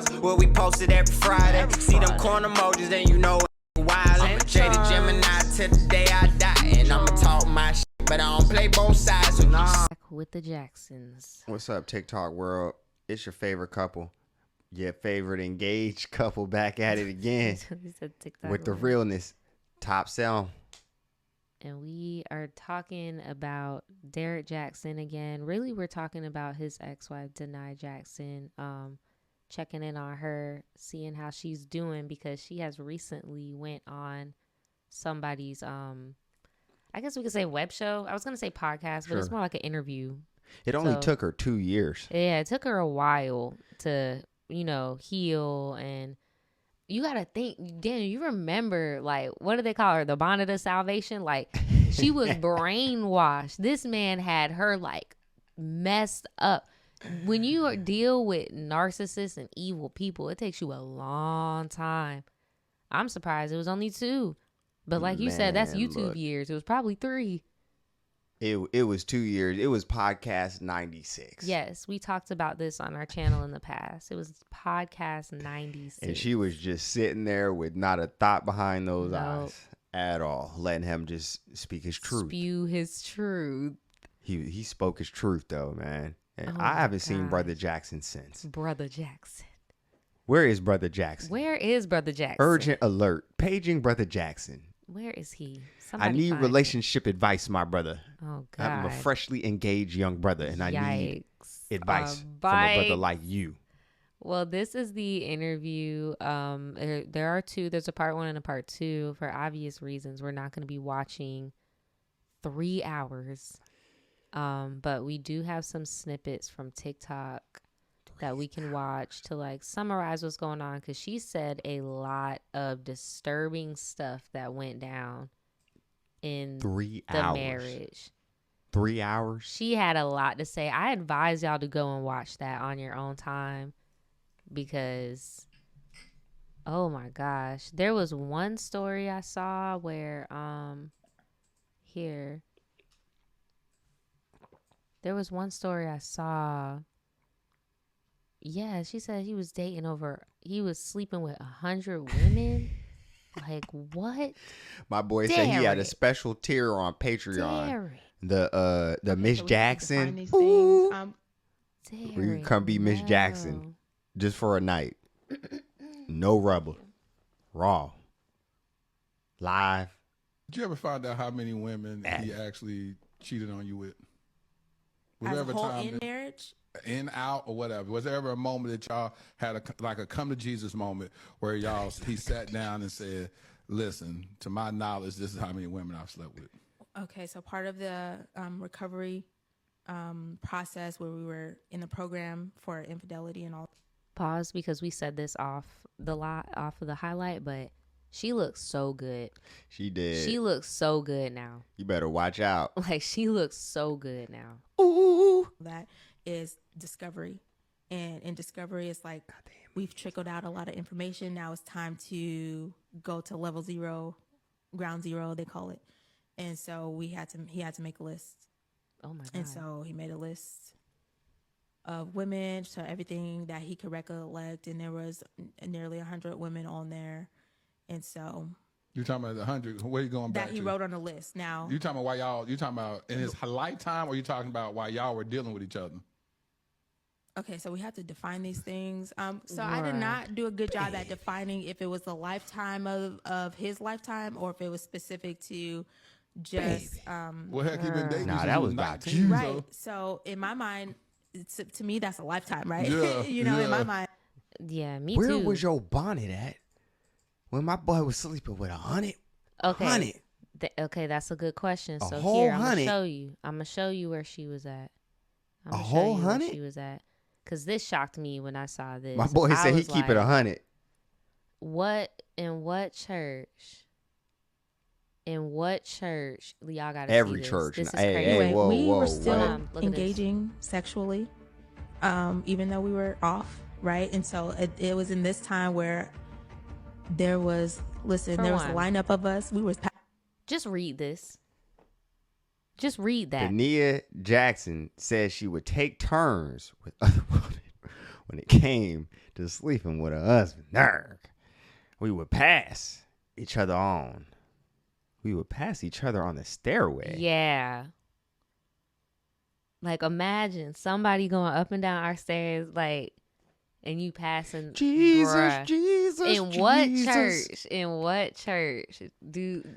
house where we posted every Friday. See them corn emojis, then you know wild. Jaded Gemini till the day I die. And I'ma talk my shit, but I don't play both sides. So nah. With the Jaxns. What's up, TikTok world? It's your favorite couple. Your favorite engaged couple back at it again. With the realness. Top sell. And we are talking about Derrick Jaxn again. Really, we're talking about his ex-wife, Denai Jaxn. Checking in on her, seeing how she's doing, because she has recently went on somebody's, I guess we could say web show. I was going to say podcast, but it's more like an interview. It only took her 2 years. Yeah, it took her a while to, heal. And you got to think, Daniel, you remember, like, what do they call her? The bonnet of salvation? Like, she was brainwashed. This man had her, like, messed up. When you deal with narcissists and evil people, it takes you a long time. I'm surprised it was only 2. But like you said, that's YouTube years. It was probably 3. It was 2 years. It was podcast 96. Yes, we talked about this on our channel in the past. It was podcast 96. And she was just sitting there with not a thought behind those eyes at all, letting him just speak his truth. Spew his truth. He spoke his truth, though, man. And I haven't seen Brother Jaxn since. Brother Jaxn. Where is Brother Jaxn? Where is Brother Jaxn? Urgent alert. Paging Brother Jaxn. Where is he? I need relationship advice, my brother. Oh, God. I'm a freshly engaged young brother, and I need advice from a brother like you. Well, this is the interview. There are 2. There's a part 1 and a part 2. For obvious reasons, we're not going to be watching 3 hours. But we do have some snippets from TikTok that we can watch to like summarize what's going on, because she said a lot of disturbing stuff that went down in 3 the hours. marriage. 3 hours? She had a lot to say. I advise y'all to go and watch that on your own time, because oh my gosh, there was one story I saw where there was one story I saw. Yeah, she said he was sleeping with 100 women. Like, what? My boy said he had a special tier on Patreon. Derrick. The Miss Jackson. Derrick, Where you come be Miss Jackson just for a night. No rubber. Raw. Live. Did you ever find out how many women he actually cheated on you with? Was as a whole in marriage? In, out, or whatever. Was there ever a moment that y'all had a come to Jesus moment where he sat down and said, listen, to my knowledge, this is how many women I've slept with? Okay, so part of the recovery process where we were in the program for infidelity and all. Pause, because we said this off of the highlight, but she looks so good. She did. She looks so good now. You better watch out. Like, she looks so good now. Ooh. That is discovery. And in discovery, it's like we've trickled out a lot of information. Now it's time to go to level 0, ground 0, they call it. And so he had to make a list. Oh my God. And so he made a list of women, so everything that he could recollect. And there was nearly 100 women on there. And so you talking about 100? Where are you going back to? That he wrote on the list. Now you talking about you talking about in his lifetime, or you talking about while y'all were dealing with each other? Okay, so we have to define these things. So I did not do a good job at defining if it was the lifetime of his lifetime or if it was specific to just. Well, heck, he been dating. Nah, that was about you, right? So in my mind, to me, that's a lifetime, right? Yeah, in my mind. Yeah, me Where too. Where was your bonnet at when my boy was sleeping with 100? Okay. 100. Okay, that's a good question. A So whole here, I'm 100? gonna show you. I'm gonna show you where she was at. A whole 100? Where she was at. Because this shocked me when I saw this. My boy said he keep it 100. In what church? In what church? Y'all gotta Every see this. church. This is Hey, crazy. hey, whoa, we whoa, were still whoa. Look at engaging sexually, even though we were off, right? And so it was in this time where there was a lineup of us. We was just read this. Just read that. Denai Jaxn says she would take turns with other women when it came to sleeping with a husband, we would pass each other on. We would pass each other on the stairway. Yeah. Like, imagine somebody going up and down our stairs, like, and you passing. Jesus, bruh. Jesus, In what Jesus. church? In what church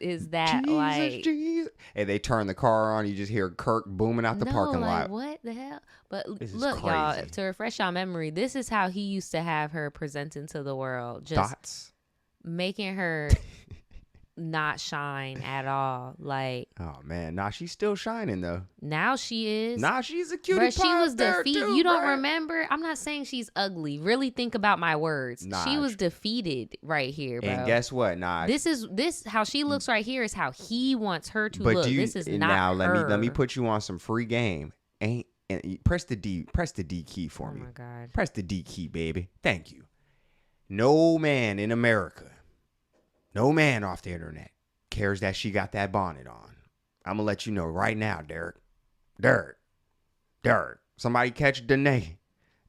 is that Jesus, like? Jesus. And they turn the car on. You just hear Kirk booming out the parking lot. What the hell? But This is look, y'all, crazy. to refresh y'all memory, this is how he used to have her presenting to the world, just Dots. making her not shine at all. Like, Oh man, nah, she's still shining though. now she is. Nah, she's a cutie Bruh, she pie was up there, defeated. too, You don't bruh. remember? I'm not saying she's ugly. Really think about my words. Nah, she was defeated right here, bro. And guess what? Nah, This how she looks right here is how he wants her to but look. do you, This is not now her. let me put you on some free game. And press the D key for Oh me. my god. Press the D key, baby. Thank you. No man in America, no man off the internet cares that she got that bonnet on. I'm gonna let you know right now, Derrick. Somebody catch Danae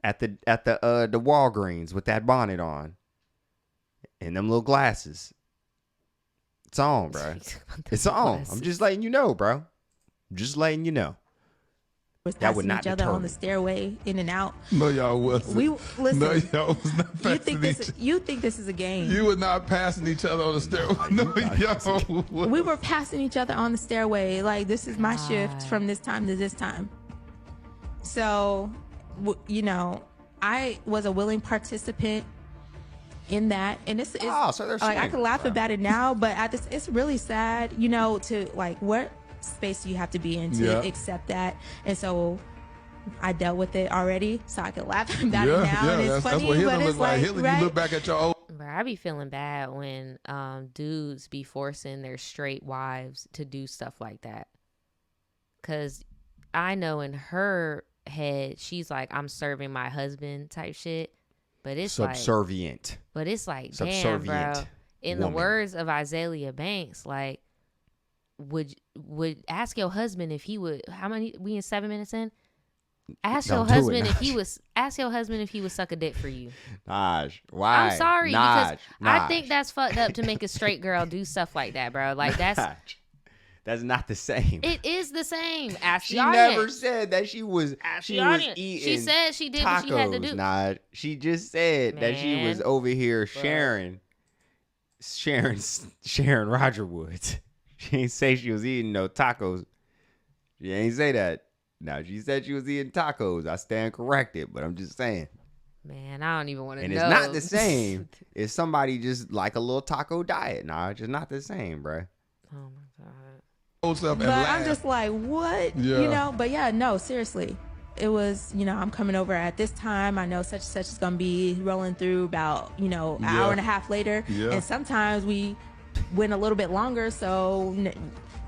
at the Walgreens with that bonnet on and them little glasses. It's on, bro. It's on. I'm just letting you know, bro. Just letting you know. Was That would passing not each other deter on the me. stairway, in and out. No, y'all wasn't. We listen. No, y'all was not You passing think you think this is a game? You were not passing each other on the stairway. No, y'all was. We were passing each other on the stairway. Like, this is my shift from this time to this time. So, I was a willing participant in that, and it's So they're like, I swingers, can laugh bro. about it now, but it's really sad, to like, what space do you have to be in to Yeah. accept that? And so I dealt with it already, so I can laugh about it now, and it's that's funny, what but healing it's looks like. like, Healing, right? you look back at your old. Bro, I be feeling bad when dudes be forcing their straight wives to do stuff like that. Cause I know in her head she's like, I'm serving my husband type shit. But it's Subservient. damn, bro. Subservient In the woman. words of Isaiah Banks, like, would ask your husband if he would. How many? We in 7 minutes in. Ask your Don't do it, husband if Naj. he was. Ask your husband if he would suck a dick for you. Naj, why? I'm sorry Naj, because I Naj. think that's fucked up to make a straight girl do stuff like that, bro. Like, that's not the same. it is the same. Ask She the never audience. said that she was the audience. eating. She said she did tacos, what she had to do. Naj. She just said that she was Man. over here sharing Roger Woods. She ain't say she was eating no tacos. She ain't say that. Now she said she was eating tacos. I stand corrected, but I'm just saying. Man, I don't even want to And know. it's not the same as somebody just like a little taco diet. Nah, it's just not the same, bruh. Oh my god. Old stuff and But laugh. I'm just like, what? Yeah. But yeah, no, seriously. It was, I'm coming over at this time. I know such and such is going to be rolling through about, an hour and a half later. Yeah. And sometimes we went a little bit longer. So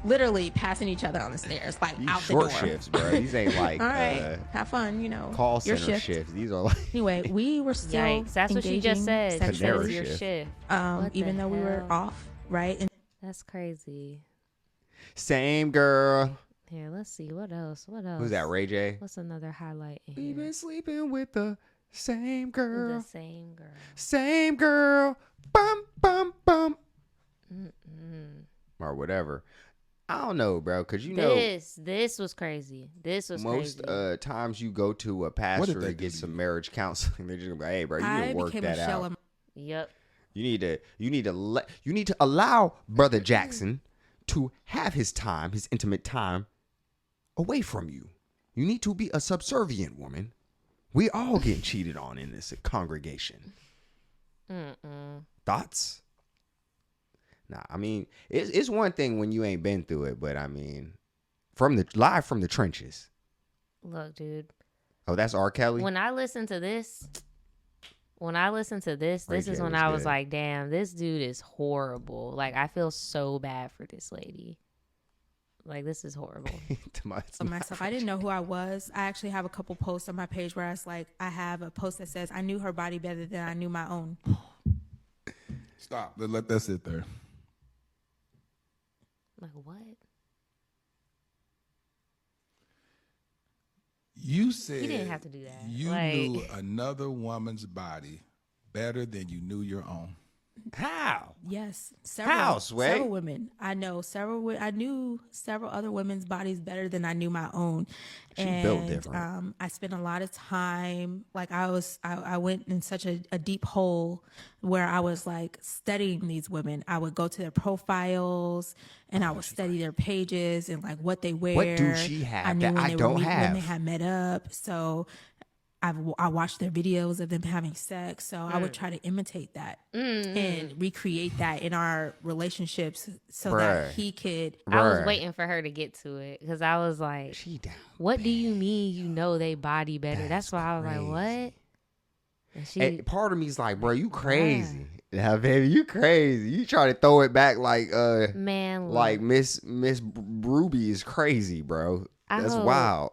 literally passing each other on the stairs, like These out short the door. shifts, bro. These ain't like All right. Have fun, call your center shift. shifts. These are like Anyway, we were still Yikes. That's what she just engaging said. She said Panera it's sexually, your shift. shift. What even the though we were hell? off, right? And That's crazy. same girl. Here, let's see. What else? Who's that, Ray J? What's another highlight in We've here? been sleeping with the same girl. The same girl. Same girl. Bum, bum, bum. Mm-mm. Or whatever. I don't know, bro, because This was crazy. This was most crazy. times you go to a What pastor did they to do get to some you? marriage counseling. They're just gonna be like, hey, bro, you I need to work became that a shell out. of Yep. You need to allow Brother Jaxn to have his time, his intimate time, away from you. You need to be a subservient woman. We all getting cheated on in this congregation. Thoughts? Nah, I mean, it's one thing when you ain't been through it, but I mean, live from the trenches. Look, dude. Oh, that's R. Kelly. When I listen to this, this Ray is J when was I was good. like, damn, this dude is horrible. Like, I feel so bad for this lady. Like, this is horrible. of myself. I didn't know who I was. I actually have a couple posts on my page where I have a post that says, I knew her body better than I knew my own. Stop. Let that sit there. Like, what? You said He didn't have to do that. You Like- knew another woman's body better than you knew your own. How? Yes, several. How, Sway? Several women. I know several. I knew several other women's bodies better than I knew my own. She built different. I spent a lot of time. Like I went in such a deep hole where I was like studying these women. I would go to their profiles and I would study their pages and like what they wear. What do she have I knew that when I they don't were have? when they had met up. So I watched their videos of them having sex, so I would try to imitate that and recreate that in our relationships so that he could. I was Bruh. waiting for her to get to it because I was like, She down. "What do you mean? You know they body better?" That's why I was like, "What?" And she, And part of me's like, bro, you crazy. Yeah, baby, you crazy. You try to throw it back like man, like Miss Ruby is crazy, bro. I That's hope- wild.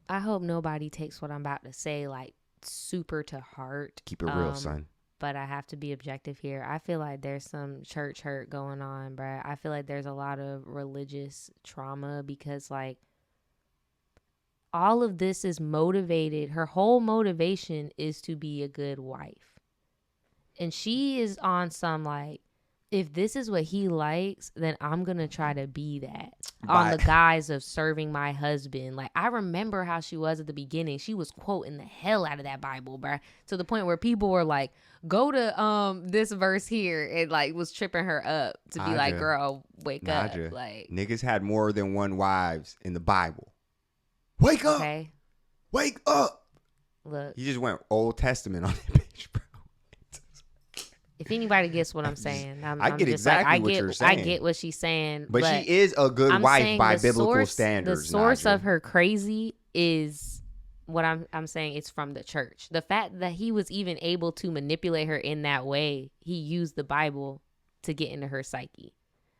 I hope nobody takes what I'm about to say like super to heart. Keep it real, son. But I have to be objective here. I feel like there's some church hurt going on, bruh. I feel like there's a lot of religious trauma because, like, all of this is motivated. Her whole motivation is to be a good wife. And she is on some, like, if this is what he likes, then I'm going to try to be that on the guise of serving my husband. Like, I remember how she was at the beginning. She was quoting the hell out of that Bible, bruh, to the point where people were like, go to this verse here, and like was tripping her up to be like, girl, wake up. Like, niggas had more than one wives in the Bible. Wake up. okay, Wake up. look, You just went Old Testament on that bitch, bro. if anybody gets what I'm saying, I'm get just exactly like, what you're saying. I get what she's saying. But she is a good I'm wife saying by the biblical source, standards. The source Naja. of her crazy is what I'm saying. It's from the church. The fact that he was even able to manipulate her in that way, he used the Bible to get into her psyche.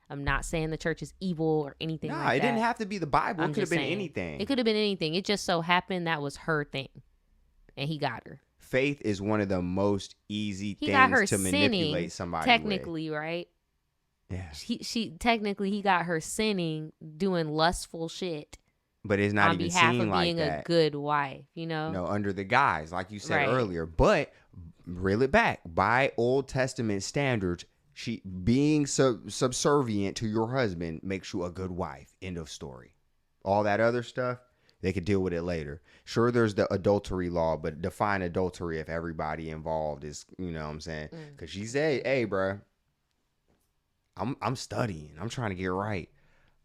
I'm not saying the church is evil or anything like that. It didn't have to be the Bible. I'm It could have just been saying. anything. It could have been anything. It just so happened that was her thing, and he got her. Faith is one of the most easy He got her things to sinning, manipulate somebody technically, right? with. Yeah. She technically he got her sinning, doing lustful shit But it's not on even behalf seen of like being that. a good wife, you know? No, under the guise, like you said Right. earlier. But reel it back. By Old Testament standards, she being subservient to your husband makes you a good wife. End of story. All that other stuff, they could deal with it later. Sure, there's the adultery law, but define adultery if everybody involved is, you know what I'm saying? Because she said, hey, bro, I'm studying. I'm trying to get right.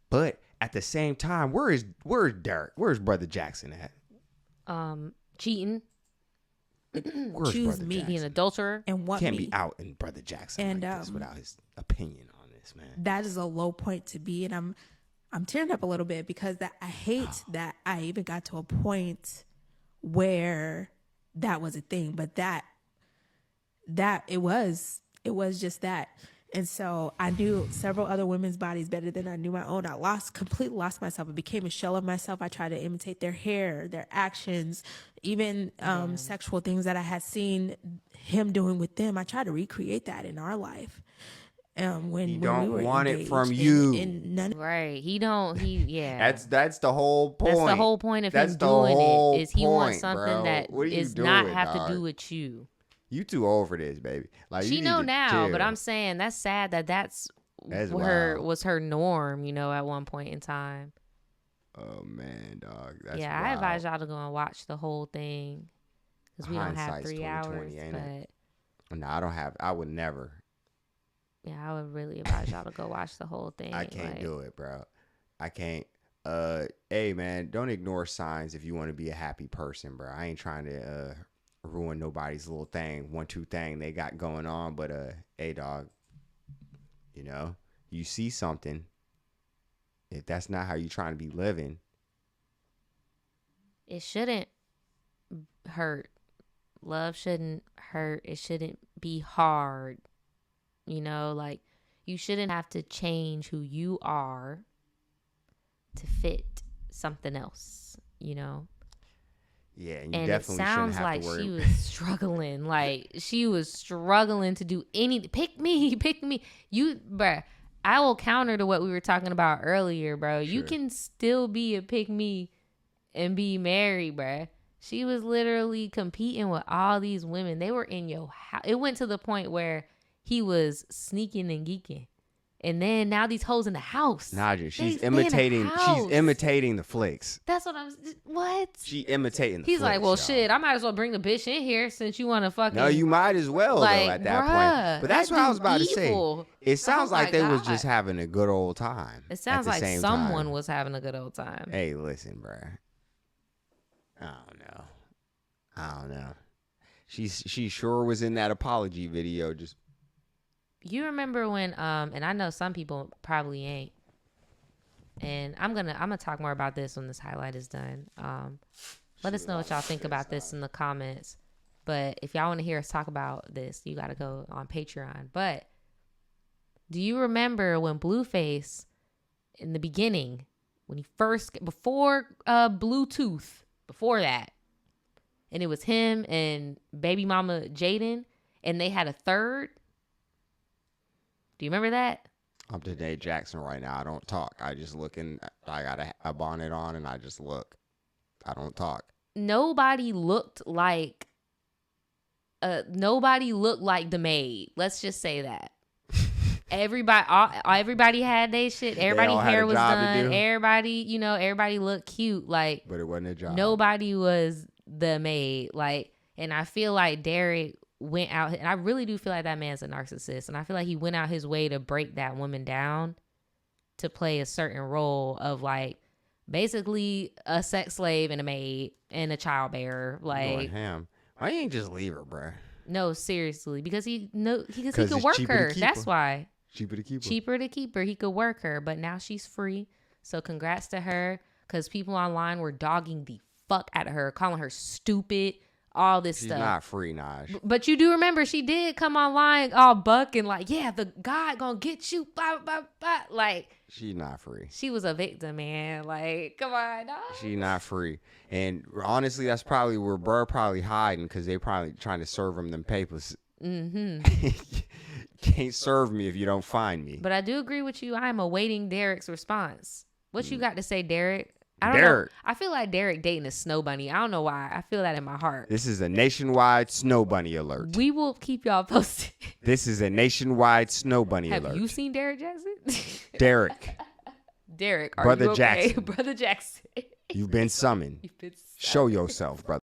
But at the same time, where's Derrick? Where's Brother Jaxn at? Cheating, Where's Choose Brother me. Jaxn? being an adulterer. And what Can't me. be out in Brother Jaxn And, like this without his opinion on this, man. That is a low point to be, and I'm tearing up a little bit because that I hate that I even got to a point where that was a thing, but that it was just that. And so I knew several other women's bodies better than I knew my own. I completely lost myself. I became a shell of myself. I tried to imitate their hair, their actions, even sexual things that I had seen him doing with them. I tried to recreate that in our life. When don't we were want it engaged. from you. And none Right. He yeah. That's the whole point. That's the whole point of That's him the doing whole it is he wants point, something bro. that What are you is not doing, have dog? to do with you. You too old for this, baby. Like She you know need to now, but chill. I'm saying that's sad that's That's her wild. was her norm, you know, at one point in time. Oh man, dog. That's Yeah, I wild. advise y'all to go and watch the whole thing because we don't have Hindsight's 3 hours. 20/20, ain't it? But No, I don't have. I would never. yeah, I would really advise y'all to go watch the whole thing. I can't like, do it, bro. I can't. Hey man, don't ignore signs if you want to be a happy person, bro. I ain't trying to ruin nobody's little thing, 1-2 thing they got going on. But hey, dog. You know, you see something. If that's not how you trying to be living, It shouldn't hurt. Love shouldn't hurt. It shouldn't be hard. You know, like you shouldn't have to change who you are to fit something else, you know? yeah, and you And it definitely sounds shouldn't have like to worry. she was struggling. Like she was struggling to do anything. Pick me. You, bruh. I will counter to what we were talking about earlier, bro. You Sure. can still be a pick me and be married, bruh. She was literally competing with all these women. They were in your house. It went to the point where he was sneaking and geeking. And then now these hoes in the house. Naja, she's They in the imitating. house. She's imitating the flicks. That's what what? She imitating the He's flicks, like, well, y'all. shit, I might as well bring the bitch in here since you want to fucking. No, you might as well, like, though, at that bruh, point. But that's that what I was dude about to say. evil. It sounds Oh like my they was God. just having a good old time. It sounds at the like same someone time. was having a good old time. Hey, listen, bruh. I don't know. She sure was in that apology video. Just You remember when and I know some people probably ain't. And I'm gonna talk more about this when this highlight is done. Let us know what y'all think about this in the comments. But if y'all want to hear us talk about this, you gotta go on Patreon. But do you remember when Blueface in the beginning, when he first before Bluetooth, before that, and it was him and baby mama Jaden, and they had a third? Do you remember that? I'm today Jaxn right now. I don't talk. I just look and I got a bonnet on and I just look. I don't talk. Nobody looked like the maid. Let's just say that. Everybody had their shit. Everybody all had hair a was job to done. do. Everybody looked cute. Like, But it wasn't a job. nobody was the maid. Like, and I feel like Derrick went out, and I really do feel like that man's a narcissist, and I feel like he went out his way to break that woman down to play a certain role of like basically a sex slave and a maid and a childbearer. Going Like, ham. Why you ain't just leave her, bruh? no, seriously, because he could it's work cheaper to her. keep That's her. why. Cheaper to keep her. Cheaper to keep her. He could work her, but now she's free. So congrats to her, because people online were dogging the fuck out of her, calling her stupid, all this She's stuff. not free, Naj. But you do remember she did come online all bucking like, yeah, the God gonna get you, blah, blah, blah. Like, She's not free. she was a victim, man. Like, come on, dog. She not free. And honestly, that's probably where Burr probably hiding, because they probably trying to serve him them papers. Mm-hmm. Can't serve me if you don't find me. But I do agree with you. I'm awaiting Derrick's response. What you got to say, Derrick? I don't Derrick. know. I feel like Derrick dating a snow bunny. I don't know why. I feel that in my heart. This is a nationwide snow bunny alert. We will keep y'all posted. This is a nationwide snow bunny Have alert. you seen Derrick Jaxn? Derrick, Derrick, are Brother you okay? Jaxn. Brother Jaxn. you've been summoned. You've been Show yourself, brother.